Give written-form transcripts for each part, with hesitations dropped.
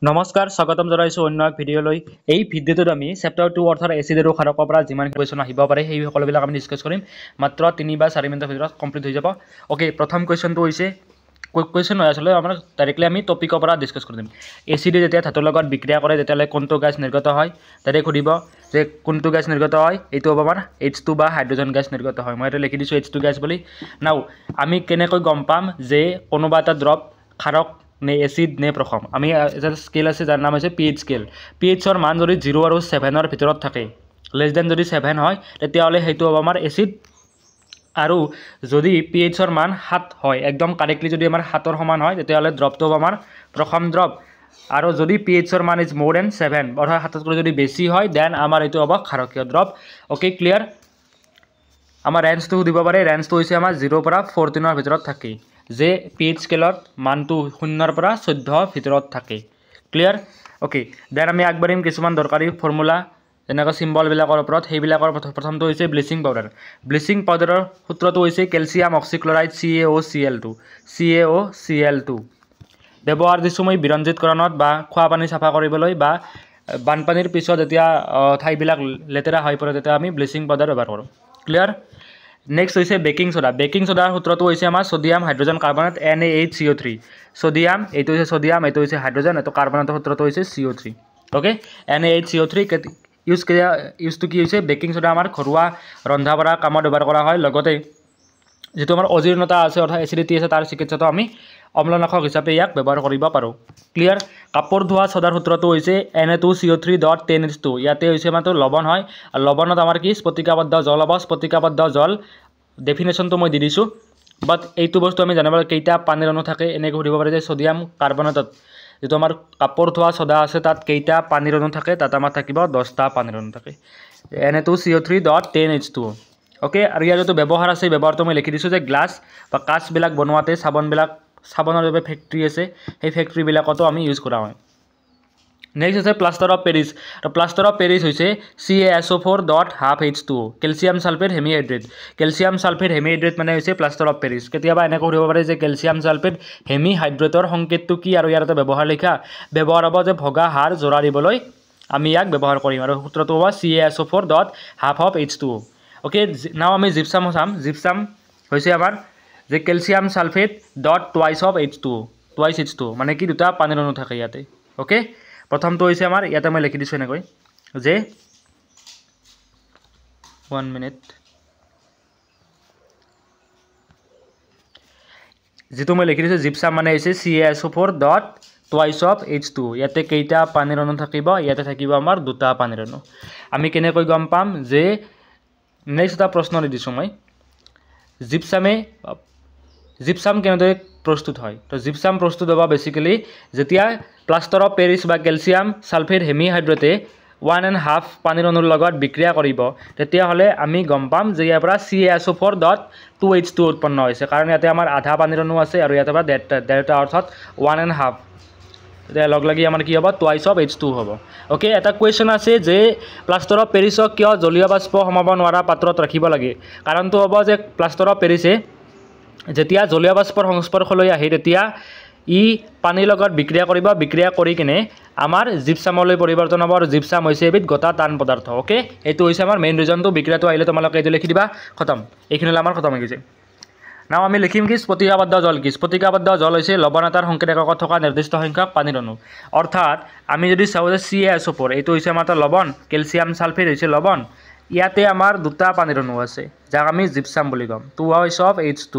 নমস্কাৰ স্বাগতম জনাইছো অন্য এক ভিডিঅ'লৈ এই ভিডিঅ'টোত আমি চেপ্টাৰ 2 অৰ্থাৎ এচিড আৰু ক্ষাৰকৰ পৰা যিমান কুৱেশ্যন আহিব পাৰে সেই সকলোবিলাক আমি ডিছকাছ কৰিম মাত্ৰ 3 বা 4 মিনিটৰ ভিতৰত কমপ্লিট হৈ যাব ওকে প্ৰথম কুৱেশ্যনটো হৈছে কুৱেশ্যন নহয় আসলে আমাৰ ডাইৰেক্টলি আমি টপিকৰ পৰা ডিছকাছ কৰিম এচিডে যেতিয়া ধাতুৰ লগত বিক্ৰিয়া কৰে তেতিয়ালে কোনটো গেছ নিৰ্গত হয় ডাইৰেক্ট সুধিব যে কোনটো গেছ নিৰ্গত হয় এইটো হ'ব আমাৰ H2 বা হাইড্ৰজেন গেছ নিৰ্গত হয় মই এটা লিখি দিছো H2 গেছ বুলি নাও আমি কেনেকৈ গম পাম যে কোনোবা এটা দ্ৰৱ ক্ষাৰক নে এচিড নে প্ৰথম আমি এটা স্কেল আছে যাৰ নাম হৈছে pH স্কেল pH ৰ মান যদি 0 আৰু 7 ৰ ভিতৰত থাকে লেছ দেন যদি 7 হয় তেতিয়াহলে হেতু হ'ব আমাৰ এচিড আৰু যদি pH ৰ মান 7 হয় একদম কাৰেক্টলি যদি আমাৰ 7 ৰ সমান হয় তেতিয়াহলে দ্ৰৱটো হ'ব আমাৰ প্ৰথম দ্ৰৱ আৰু যদি pH ৰ মান ইজ more than 7 অৰ্থাৎ 7 তকৈ যদি বেছি হয় দেন আমাৰ এটো হ'ব ক্ষাৰকীয় দ্ৰৱ ওকে ক্লিয়াৰ আমাৰ ৰেঞ্জটো দিব পাৰে ৰেঞ্জটো হৈছে আমাৰ 0 পৰা 14 ৰ ভিতৰত থাকে যে pH স্কেলত মানটো 0 ৰ পৰা 14 ভিতৰত থাকে ক্লিয়াৰ ওকে দেন আমি আগবাঢ়িম কিছুমান দৰকাৰী ফৰ্মুলা যেনেকৈ সিম্বল বিলাকৰ ওপৰত সেইবিলাকৰ প্ৰথমটো হৈছে ব্লিচিং পাউডাৰৰ সূত্ৰটো হৈছে ক্যালসিয়াম অক্সিক্লোৰাইড CaOCl2 ব্যৱহাৰ দিছো মই বিৰঞ্জিতকৰণত বা খোৱা পানী সাফা কৰিবলৈ বা বানপানীৰ পিছত যেতিয়া ঠাইবিলাক লেতেৰা হৈ পৰে তেতিয়া আমি ব্লিচিং পাউডাৰ ব্যৱহাৰ কৰোঁ ক্লিয়াৰ নেক্সট হৈছে বেকিং সোডাৰ সূত্ৰটো হৈছে আমাৰ sodium hydrogen carbonate NaHCO3 sodium এইটো হৈছে সোডিয়াম এইটো হৈছে হাইড্ৰোজেন এটো কাৰ্বনেটৰ সূত্ৰটো হৈছে CO3 okay NaHCO3 use to কি হৈছে বেকিং সোডা আমাৰ ঘৰুৱা ৰন্ধা বঢ়া কামত ব্যৱহাৰ কৰা হয় লগতে যেটো আমাৰ অজীৰ্ণতা আছে অৰ্থাৎ এচিডিটি আছে তাৰ চিকিৎসাটো আমি অম্লনাশক হিচাপে ইয়াক ব্যৱহাৰ কৰিব পাৰো ক্লিয়াৰ কাপোৰ ধোৱা সোডাৰ সূত্ৰটো হৈছে Na2CO3.10H2 ইয়াতে হৈছে মাত্ৰ লৱণ হয় আৰু লৱণত আমাৰ কি স্ফটিকাবদ্ধ জল হ'ব স্ফটিকাবদ্ধ জল ডেফিনেশনটো মই দি দিছো বাট এইটো বস্তু আমি জানিব কেইটা পানীৰ অণু থাকে এনে কৰিব পাৰে যে সোডিয়াম কাৰ্বনেটত যেটো আমাৰ কাপোৰ ধোৱা সোডা আছে তাত কেইটা পানীৰ অণু থাকে তাত আমাৰ থাকিব 10টা পানীৰ অণু থাকে Na2CO3.10H2 ওকে আৰু ইয়াৰ যেটো ব্যৱহাৰ আছে ব্যৱহাৰটো মই লিখি দিছো যে গ্লাছ বা কাঁচ বিলাক বনোৱাতে সাবনৰ বাবে ফ্যাক্টৰি আছে সেই ফ্যাক্টৰি বিলাকতো আমি ইউজ কৰা হয় নেক্সট আছে প্লাষ্টাৰ অফ পেৰিছ হৈছে CaSO4.12H2 ক্যালসিয়াম সালফেট হেমিহাইড্ৰেট মানে হৈছে প্লাষ্টাৰ অফ পেৰিছ কেতিয়াবা এনে কৰিব পাৰে যে ক্যালসিয়াম সালফেট হেমিহাইড্ৰেটৰ সংকেতটো কি আৰু ইয়াৰ এটা ব্যৱহাৰ লিখা ব্যৱহাৰ হ'ব যে ভগা হাড় জোৰা দিবলৈ আমি ইয়াক ব্যৱহাৰ কৰিম আৰু সূত্ৰটো হ'ব CaSO4.12H2 ওকে নাও আমি জিপসাম হৈছে আমাৰ যে ক্যালসিয়াম সালফেট twice H2 মানে কি দুটা পানীৰ অণু থাকে ইয়াতে ওকে প্ৰথমটো হৈছে আমাৰ ইয়াতে মই লিখি দিছো এনেকৈ যে 1 মিনিট যেটো মই লিখি দিছো জিপসাম মানে হৈছে CaSO4.twice H2 ইয়াতে কেইটা পানীৰ অণু থাকিব ইয়াতে থাকিব আমাৰ দুটা পানীৰ অণু আমি কেনেকৈ গম পাম যে নেক্সট এটা প্ৰশ্ন দিছো মই জিপসাম কেনেদৰে প্ৰস্তুত হয় তো জিপসাম প্ৰস্তুত হ'ব বেসিক্যালি যেতিয়া প্লাষ্টাৰ অফ পেৰিছ বা ক্যালসিয়াম সালফেট হেমিহাইড্ৰেটে 1.5 পানীৰ অণুৰ লগত বিক্ৰিয়া কৰিব তেতিয়া হলে আমি গম পাম যে ইয়াৰ পৰা CaSO4.2H2 উৎপন্ন হৈছে কাৰণ ইয়াতে আমাৰ আধা পানীৰ অণু আছে আৰু ইয়াতে ডেল্টা অৰ্থাৎ 1.5 তেতিয়া লগ লাগি আমাৰ কি হ'ব twice H2 হ'ব ওকে এটা কোৱেশ্চন আছে যে প্লাষ্টাৰ অফ পেৰিছক কিয় জলীয় বাষ্প সমাব নোৱাৰা পাত্ৰত ৰাখিব লাগে কাৰণটো হ'ব যে প্লাষ্টাৰ অফ পেৰিছে যেতিয়া জলীয় বাষ্পৰ সংস্পৰ্শলৈ আহে তেতিয়া ই পানীৰ লগত বিক্ৰিয়া কৰি কিনে আমাৰ জিপসামলৈ পৰিৱৰ্তন হ'ব আৰু জিপসাম হৈছে এবিধ গটা টান পদাৰ্থ ওকে এইটো হৈছে আমাৰ মেইন ৰিজনটো বিক্ৰিয়াটো আহিলে তোমালোকে এইটো লিখি দিবা খতম এইখিনিলে আমাৰ খতম হৈ গৈছে নাও আমি লিখিম কি স্ফটিকাবদ্ধ জল হৈছে লৱণ এটাৰ সংকেত এককত থকা নিৰ্দিষ্ট সংখ্যক পানীৰ অণু অৰ্থাৎ আমি যদি চাও যে CaSO4 এইটো হৈছে আমাৰ লৱণ ক্যালসিয়াম সালফেট হৈছে লৱণ ইয়াতে আমাৰ দুটা পানীৰ অণু আছে যাক আমি জিপসাম বুলি কম twice H2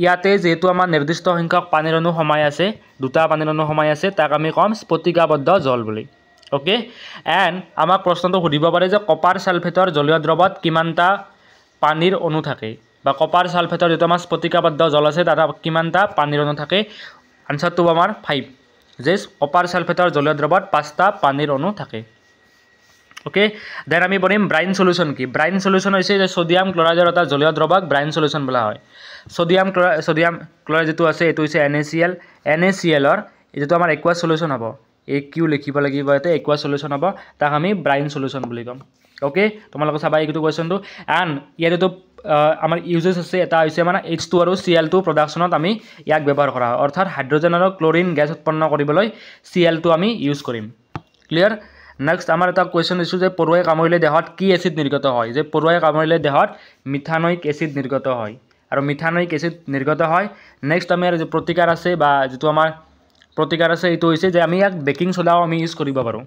ইয়াতে যেহেতু আমাৰ নিৰ্দিষ্ট সংখ্যক পানীৰ অণু সমাই আছে দুটা পানীৰ অণু সমাই আছে তাক আমি কম স্ফটিকাবদ্ধ জল বুলি ওকে এন্ড আমাক প্ৰশ্নটো সুধিব পাৰে যে কপাৰ সালফেটৰ জলীয় দ্ৰৱত কিমানটা পানীৰ অণু থাকে বা কপাৰ সালফেটৰ যেটো আমাৰ স্ফটিকাবদ্ধ জল আছে তাত কিমানটা পানীৰ অণু থাকে আনসাৰটো আমাৰ 5 যে কপাৰ সালফেটৰ জলীয় দ্ৰৱত 5টা পানীৰ অণু থাকে ওকে দেন আমি পঢ়িম ব্ৰাইন সলিউশন কি ব্ৰাইন সলিউশন হৈছে যে সোডিয়াম ক্লোৰাইডৰ এটা জলীয় দ্ৰৱক ব্ৰাইন সলিউশন বোলা হয় সোডিয়াম ক্লোৰাইড যেটো আছে এটো হৈছে NaCl ৰ যেটো আমাৰ একুয়াস সলিউশন হ'ব AQ লিখিব লাগিব এতে একুয়াস সলিউশন হ'ব তাক আমি ব্ৰাইন সলিউশন বুলি কম ওকে তোমালোকে চাবা এইটো কোৱেশ্চনটো এন্ড ইয়াতে তো আমাৰ ইউজেছ আছে এটা হৈছে মানে H2 আৰু Cl2 প্ৰডাকশ্যনত আমি ইয়াক ব্যৱহাৰ কৰা হয় অৰ্থাৎ হাইড্ৰজেন আৰু ক্লোৰিন গেছ উৎপন্ন কৰিবলৈ Cl2 আমি ইউজ কৰিম ক্লিয়াৰ নেক্সট আমাৰ এটা কোৱেশ্চন দিছো যে পৰুৱাই কামুৰিলে দেহত কি এচিড নিৰ্গত হয় যে পৰুৱাই কামুৰিলে দেহত মিথানয়িক এচিড নিৰ্গত হয় আৰু মিথানয়িক এচিড নিৰ্গত হয় নেক্সট আমাৰ যে প্ৰতিকাৰ আছে বা যেটো আমাৰ প্ৰতিকাৰ আছে এইটো হৈছে যে আমি ইয়াক বেকিং সোডাও আমি ইউজ কৰিব পাৰো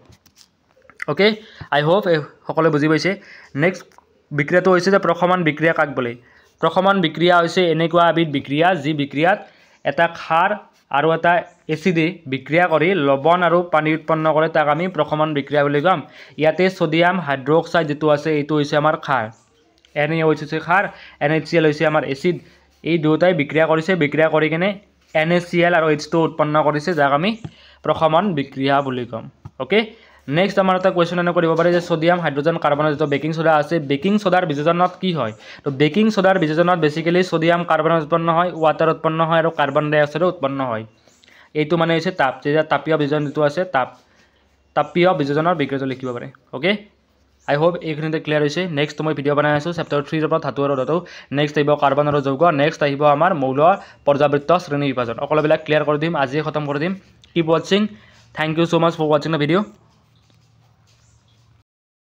ওকে আই হোপ সকলে বুজি পাইছে নেক্সট বিক্ৰিয়াটো হৈছে যে প্ৰশমন বিক্ৰিয়া কাক বোলে প্ৰশমন বিক্ৰিয়া হৈছে এনেকুৱা এবিধ বিক্ৰিয়া যি বিক্ৰিয়াত এটা ক্ষাৰ আৰু এটা এচিডে বিক্ৰিয়া কৰি লৱণ আৰু পানী উৎপন্ন কৰে তাক আমি প্ৰশমন বিক্ৰিয়া বুলি কম ইয়াতে সোডিয়াম হাইড্ৰক্সাইড যেটো আছে এইটো হৈছে আমাৰ ক্ষাৰ NaOH হৈছে ক্ষাৰ NaCl হৈছে আমাৰ এচিড এই দুটাই বিক্ৰিয়া কৰিছে বিক্ৰিয়া কৰি কিনে NaCl আৰু H2 উৎপন্ন কৰিছে যাক আমি প্ৰশমন বিক্ৰিয়া বুলি কম ওকে নেক্সট আমাৰ এটা কোৱেশ্চন এনে কৰিব পাৰে যে সোডিয়াম হাইড্ৰজেন কাৰ্বনৰ যেটো বেকিং সোডা আছে বেকিং সোডাৰ বিযোজনত কি হয় তো বেকিং সোডাৰ বিযোজনত বেসিক্যালি সোডিয়াম কাৰ্বন উৎপন্ন হয় ওয়াটাৰ উৎপন্ন হয় আৰু কাৰ্বন ডাই অক্সাইড উৎপন্ন হয় এইটো মানে হৈছে তাপ যে তাপীয় বিযোজন যেটো আছে তাপীয় বিযোজনৰ বিক্ৰিয়াটো লিখিব পাৰে ওকে আই হোপ এইখিনিতে ক্লিয়াৰ হৈছে নেক্সট মই ভিডিও বনাই আছো চেপ্টাৰ 3 ৰ পৰা ধাতু আৰু ধাতু নেক্সট আহিব কাৰ্বন আৰু যৌগ নেক্সট আহিব আমাৰ মৌল পৰ্যাবৃত্ত শ্ৰেণী বিভাজন অকলবিলাক ক্লিয়াৰ কৰি দিম আজি খতম কৰি দিম keep watching thank you so much for watching the video